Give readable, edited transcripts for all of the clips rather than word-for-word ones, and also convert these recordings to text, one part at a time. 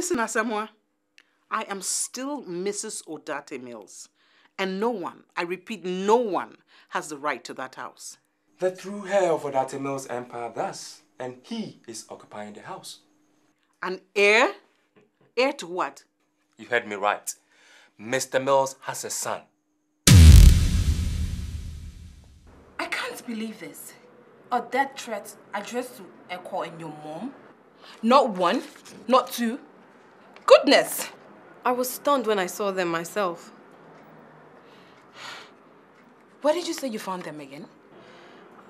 Listen, Asamoah, I am still Mrs. Odate Mills. And no one, I repeat, no one has the right to that house. The true heir of Odate Mills' empire thus, and he is occupying the house. An heir? Heir to what? You heard me right. Mr. Mills has a son. I can't believe this. A death threat addressed to Eko and your mom? Not one, not two. Goodness! I was stunned when I saw them myself. Where did you say you found them again?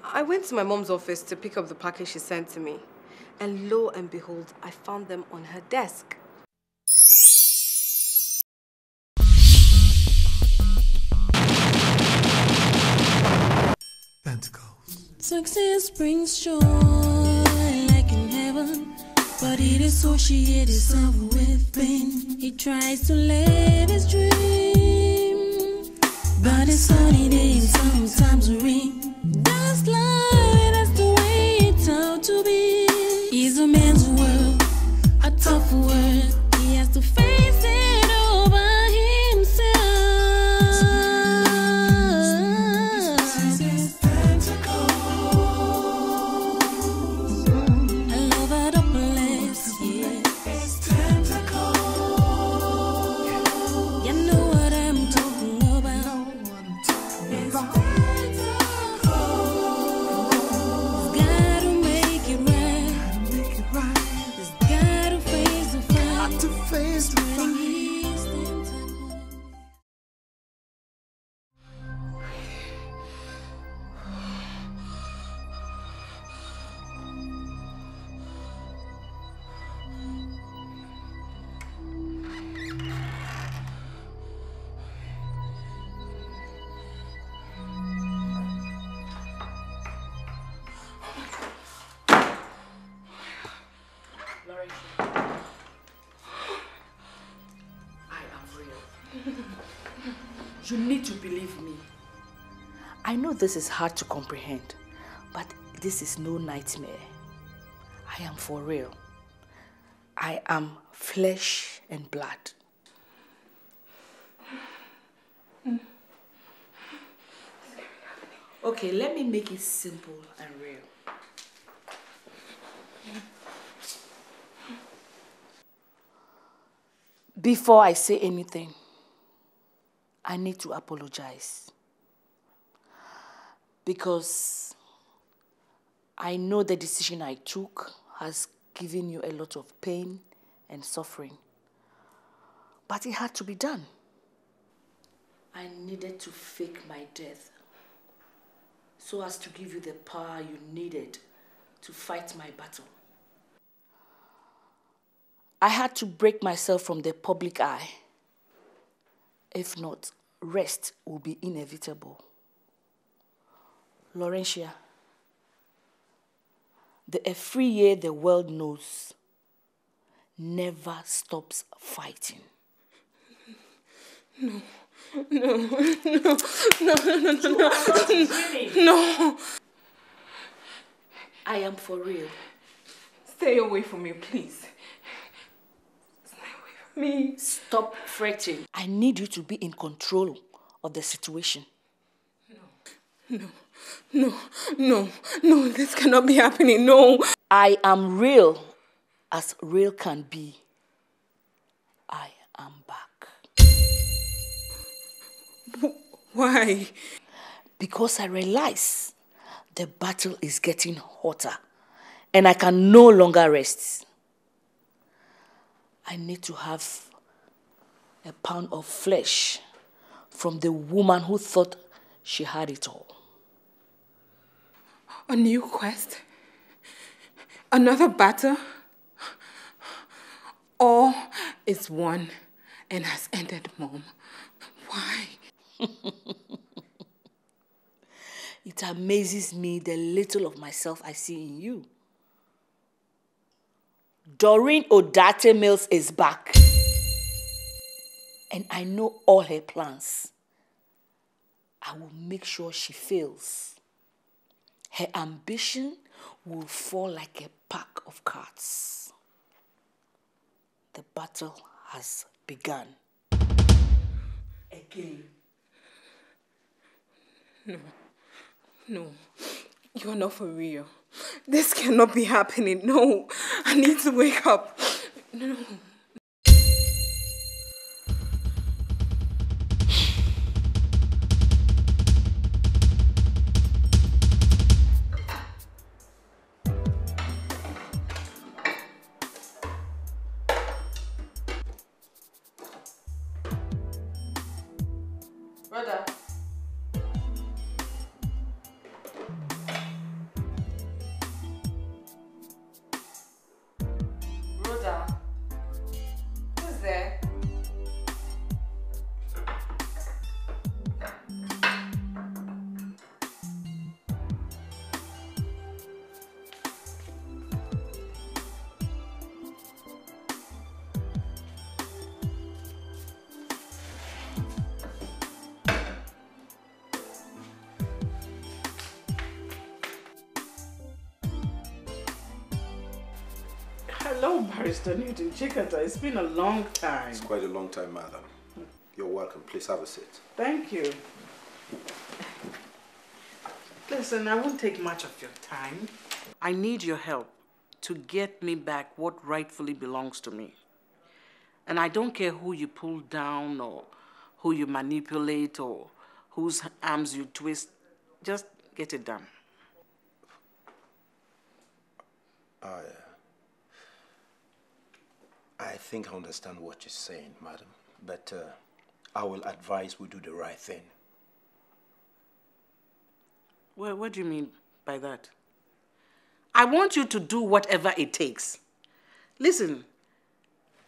I went to my mom's office to pick up the package she sent to me. And lo and behold, I found them on her desk. Tentacles. Success brings joy like in heaven, but it associates itself with pain. He tries to live his dream, but it's sunny day and sometimes rain. That's life, that's the way it's out to be. He's a man's world, a tough world. He has to face it all by himself. You need to believe me. I know this is hard to comprehend, but this is no nightmare. I am for real. I am flesh and blood. Okay, let me make it simple and real. Before I say anything, I need to apologize. Because I know the decision I took has given you a lot of pain and suffering. But it had to be done. I needed to fake my death so as to give you the power you needed to fight my battle. I had to break myself from the public eye. If not, rest will be inevitable. Laurentia, the every year the world knows never stops fighting. No. No. I am for real. Stay away from me, please. Stay away from me. Stop fretting. I need you to be in control of the situation. No, this cannot be happening, no. I am real as real can be. I am back. Why? Because I realize the battle is getting hotter and I can no longer rest. I need to have a pound of flesh from the woman who thought she had it all. A new quest? Another battle? All is won and has ended, Mom. Why? It amazes me the little of myself I see in you. Doreen Odate Mills is back. And I know all her plans. I will make sure she fails. Her ambition will fall like a pack of cards. The battle has begun. Again. No. You're not for real. This cannot be happening. No. I need to wake up. No. Brother. Brother. Who's there? Hello, Barrister Newton Chikata. It's been a long time. It's quite a long time, madam. You're welcome. Please have a seat. Thank you. Listen, I won't take much of your time. I need your help to get me back what rightfully belongs to me. And I don't care who you pull down or who you manipulate or whose arms you twist. Just get it done. I think I understand what you're saying, madam. But I will advise we do the right thing. Well, what do you mean by that? I want you to do whatever it takes. Listen,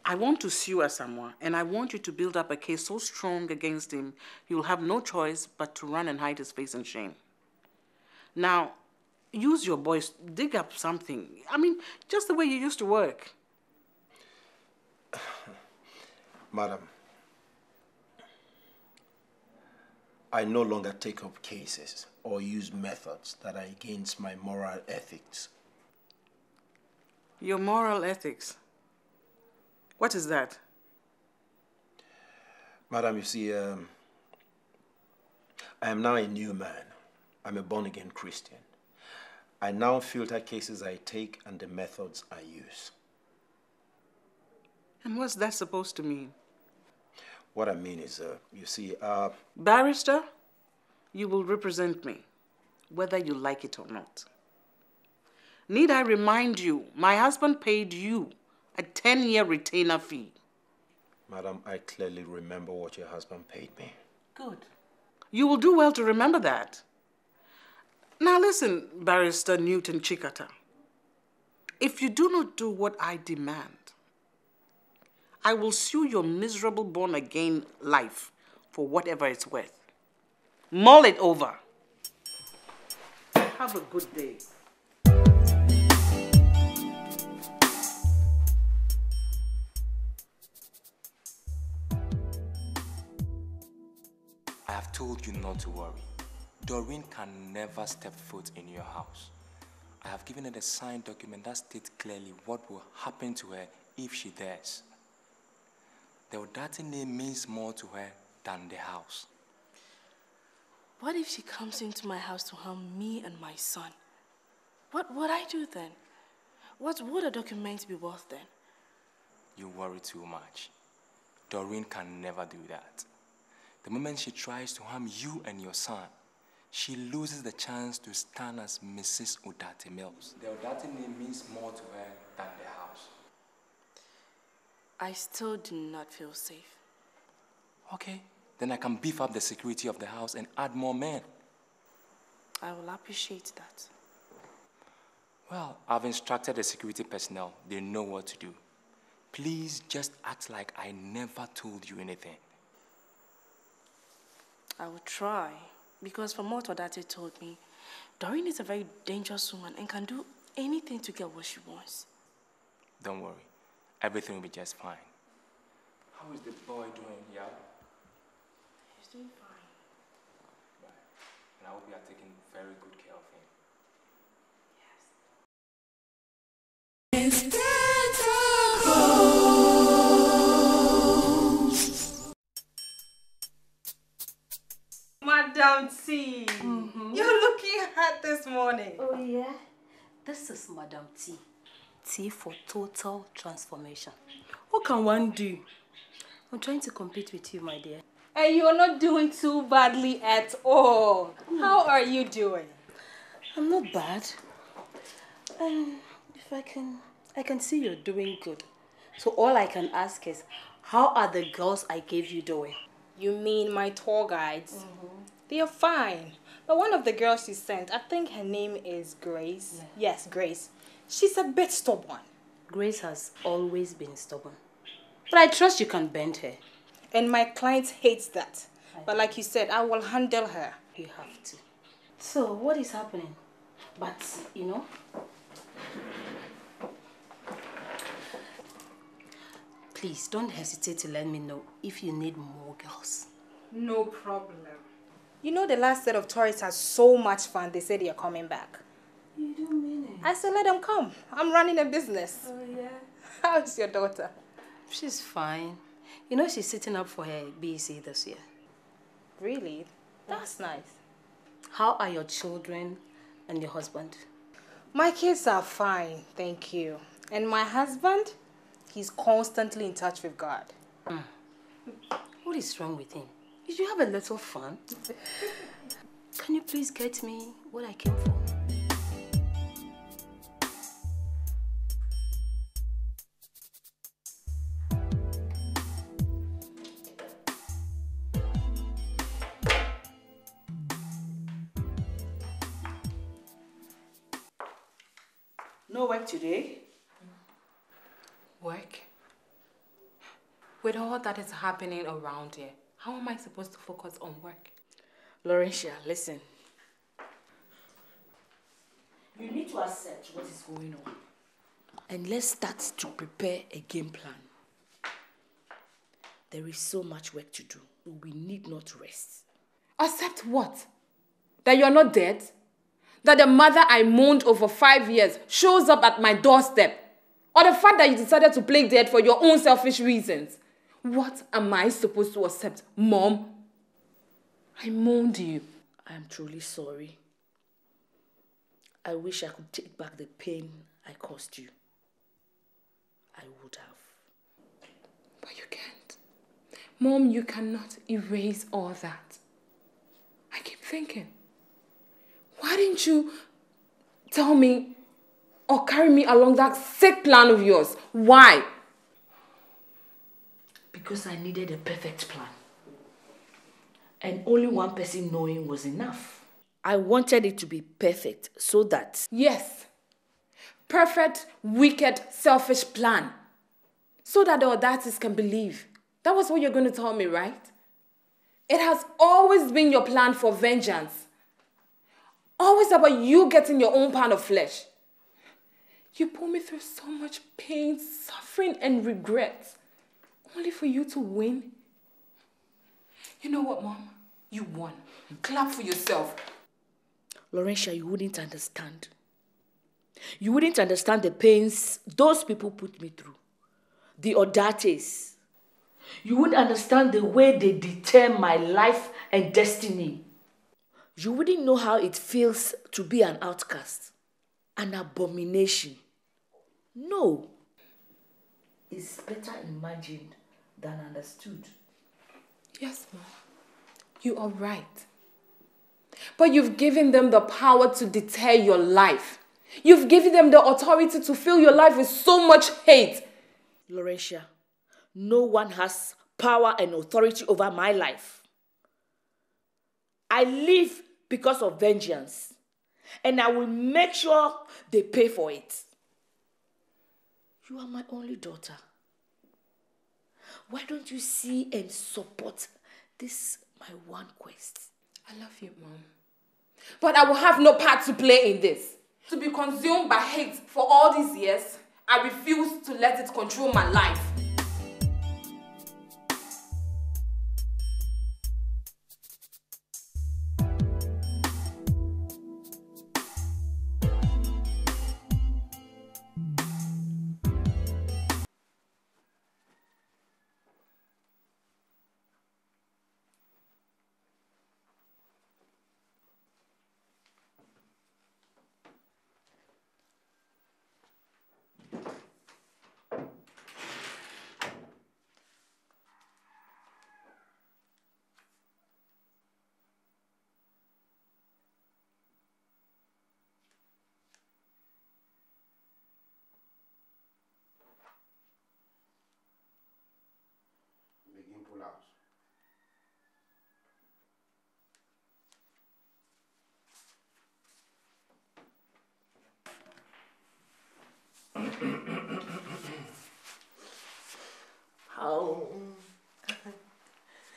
I want to sue Asamoah, and I want you to build up a case so strong against him, you'll have no choice but to run and hide his face in shame. Now, use your voice, dig up something. I mean, just the way you used to work. Madam, I no longer take up cases or use methods that are against my moral ethics. Your moral ethics? What is that? Madam, you see, I am now a new man. I'm a born-again Christian. I now filter cases I take and the methods I use. And what's that supposed to mean? What I mean is, you see, Barrister, you will represent me, whether you like it or not. Need I remind you, my husband paid you a 10-year retainer fee. Madam, I clearly remember what your husband paid me. Good. You will do well to remember that. Now listen, Barrister Newton Chikata. If you do not do what I demand, I will sue your miserable born-again life for whatever it's worth. Mull it over. Have a good day. I have told you not to worry. Doreen can never step foot in your house. I have given her the signed document that states clearly what will happen to her if she dares. The Odati name means more to her than the house. What if she comes into my house to harm me and my son? What would I do then? What would a document be worth then? You worry too much. Doreen can never do that. The moment she tries to harm you and your son, she loses the chance to stand as Mrs. Odati Mills. The Odati name means more to her than the house. I still do not feel safe. Okay, then I can beef up the security of the house and add more men. I will appreciate that. Well, I've instructed the security personnel. They know what to do. Please just act like I never told you anything. I will try, because from what Odati told me, Doreen is a very dangerous woman and can do anything to get what she wants. Don't worry. Everything will be just fine. How is the boy doing, yeah? He's doing fine. Right. And I hope you are taking very good care of him. It's TENTACLES. Madam T. You're looking hot this morning. Oh, yeah? This is Madam T. T for total transformation. What can one do? I'm trying to compete with you, my dear. And you're not doing too badly at all. How are you doing? I'm not bad. If I can see you're doing good. So all I can ask is, how are the girls I gave you doing? You mean my tour guides? They are fine. But one of the girls she sent, I think her name is Grace. Yeah. Yes, Grace. She's a bit stubborn. Grace has always been stubborn. But I trust you can bend her. And my client hates that. But like you said, I will handle her. You have to. So, what is happening? But, please don't hesitate to let me know if you need more girls. No problem. You know the last set of tourists had so much fun, they said they are coming back. You don't mean it? I said let them come. I'm running a business. Oh, yeah? How's your daughter? She's fine. She's sitting up for her BEC this year. Really? That's nice. How are your children and your husband? My kids are fine, thank you. And my husband, he's constantly in touch with God. What is wrong with him? You should have a little fun. Can you please get me what I came for? No work today? Work? With all that is happening around here, how am I supposed to focus on work? Laurentia, listen. You need to accept what is going on. And let's start to prepare a game plan. There is so much work to do. We need not rest. Accept what? That you're not dead? That the mother I mourned over 5 years shows up at my doorstep? Or the fact that you decided to play dead for your own selfish reasons? What am I supposed to accept, Mom? I mourned you. I am truly sorry. I wish I could take back the pain I caused you. I would have. But you can't. Mom, you cannot erase all that. I keep thinking, why didn't you tell me or carry me along that sick plan of yours? Why? Because I needed a perfect plan. And only one person knowing was enough. I wanted it to be perfect so that... Yes. Perfect, wicked, selfish plan. So that the audacities can believe. That was what you're going to tell me, right? It has always been your plan for vengeance. Always about you getting your own pound of flesh. You put me through so much pain, suffering, and regret. Only for you to win. You know what, Mom? You won. Clap for yourself. Laurentia, you wouldn't understand. You wouldn't understand the pains those people put me through. The audacities. You wouldn't understand the way they deter my life and destiny. You wouldn't know how it feels to be an outcast. An abomination. No. It's better imagined than understood. Yes, Mom. You are right. But you've given them the power to deter your life. You've given them the authority to fill your life with so much hate. Laurentia, no one has power and authority over my life. I live because of vengeance. And I will make sure they pay for it. You are my only daughter. Why don't you see and support this, my one quest? I love you, Mom. But I will have no part to play in this. To be consumed by hate for all these years, I refuse to let it control my life. house. How? I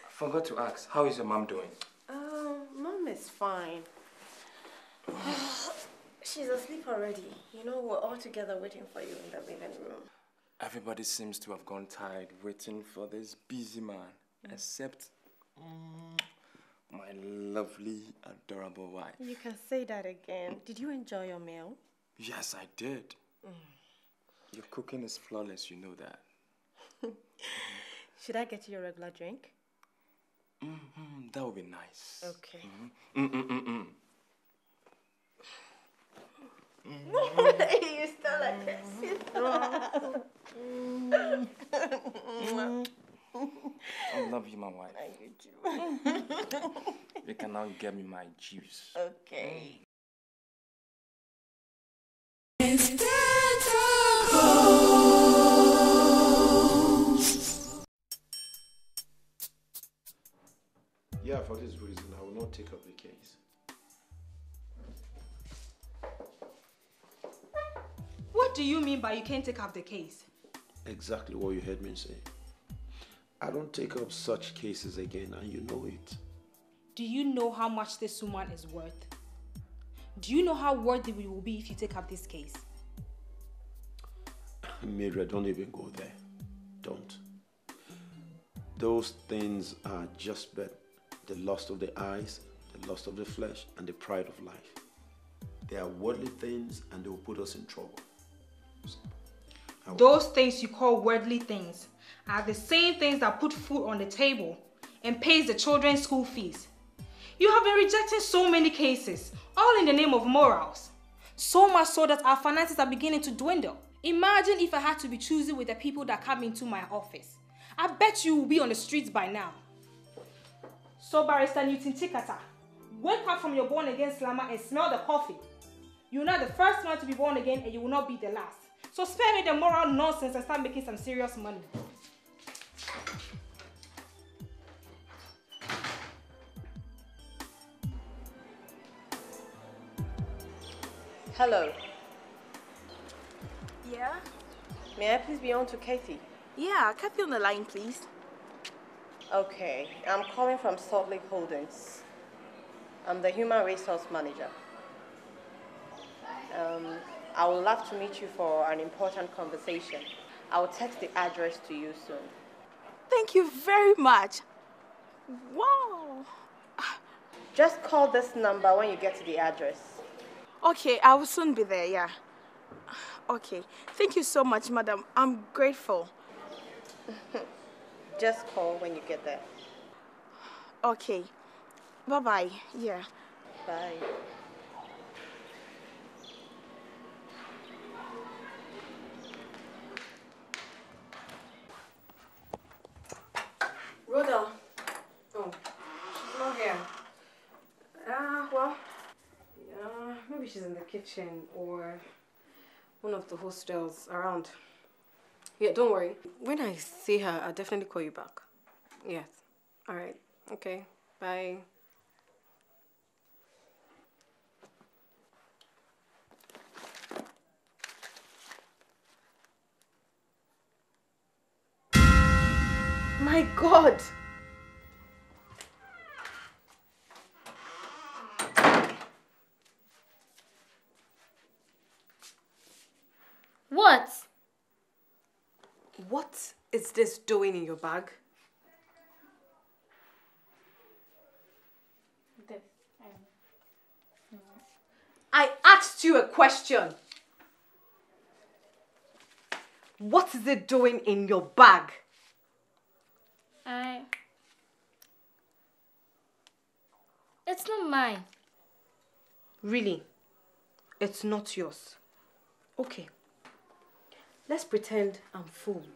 forgot to ask, how is your mom doing? Mom is fine. She's asleep already. You know, we're all together waiting for you in the living room. Everybody seems to have gone tired waiting for this busy man, except my lovely, adorable wife. You can say that again. Did you enjoy your meal? Yes, I did. Your cooking is flawless, you know that. Should I get you a regular drink? That would be nice. Okay. You still like this? I love you, my wife. I do. You can now get me my juice. Okay. Yeah, for this reason, I will not take up the case. What do you mean by you can't take up the case? Exactly what you heard me say. I don't take up such cases again, and you know it. Do you know how much this woman is worth? Do you know how worthy we will be if you take up this case? Mary, don't even go there. Don't. Those things are just but the lust of the eyes, the lust of the flesh, and the pride of life. They are worldly things, and they will put us in trouble. Those things you call worldly things are the same things that put food on the table and pays the children's school fees. You have been rejecting so many cases, all in the name of morals. So much so that our finances are beginning to dwindle. Imagine if I had to be choosy with the people that come into my office. I bet you will be on the streets by now. So Barrister Newton Tikata, wake up from your born-again slumber and smell the coffee. You're not the first one to be born again, and you will not be the last. So spare me the moral nonsense and start making some serious money. Hello. Yeah? May I please be on to Katie? Yeah, Kathy on the line, please. Okay, I'm calling from Salt Lake Holdings. I'm the Human Resource Manager. I would love to meet you for an important conversation. I'll text the address to you soon. Thank you very much. Wow. Just call this number when you get to the address. Okay, I will soon be there, yeah. Okay, thank you so much, madam. I'm grateful. Just call when you get there. Okay, bye-bye, yeah. Bye. Rhoda. Oh, she's not here. Well, maybe she's in the kitchen or one of the hostels around. Yeah, don't worry. When I see her, I'll definitely call you back. Yes. All right. Okay. Bye. My God! What? What is this doing in your bag? I asked you a question. What is it doing in your bag? It's not mine. Really? It's not yours. Okay. Let's pretend I'm fooled.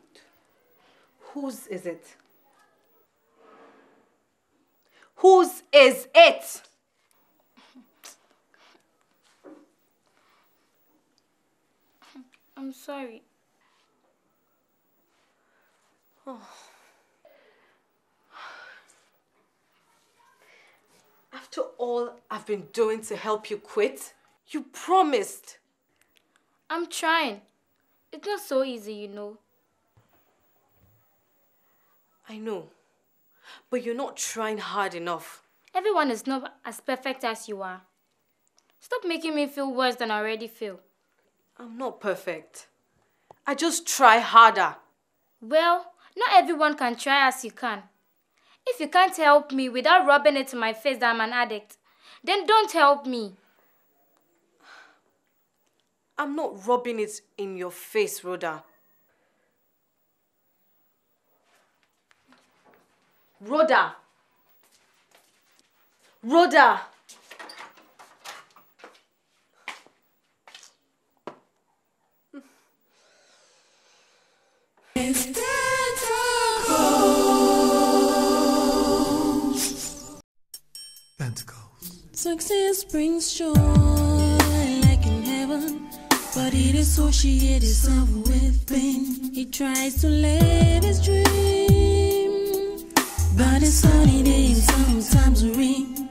Whose is it? Whose is it? I'm sorry. Oh. After all I've been doing to help you quit, you promised. I'm trying. It's not so easy, you know. I know, but you're not trying hard enough. Everyone is not as perfect as you are. Stop making me feel worse than I already feel. I'm not perfect. I just try harder. Well, not everyone can try as you can. If you can't help me without rubbing it to my face that I'm an addict, then don't help me. I'm not rubbing it in your face, Rhoda. Rhoda! Rhoda! Tentacles. Success brings joy like in heaven, but it associates itself with pain. He tries to live his dream, but it's sunny day and sometimes rain.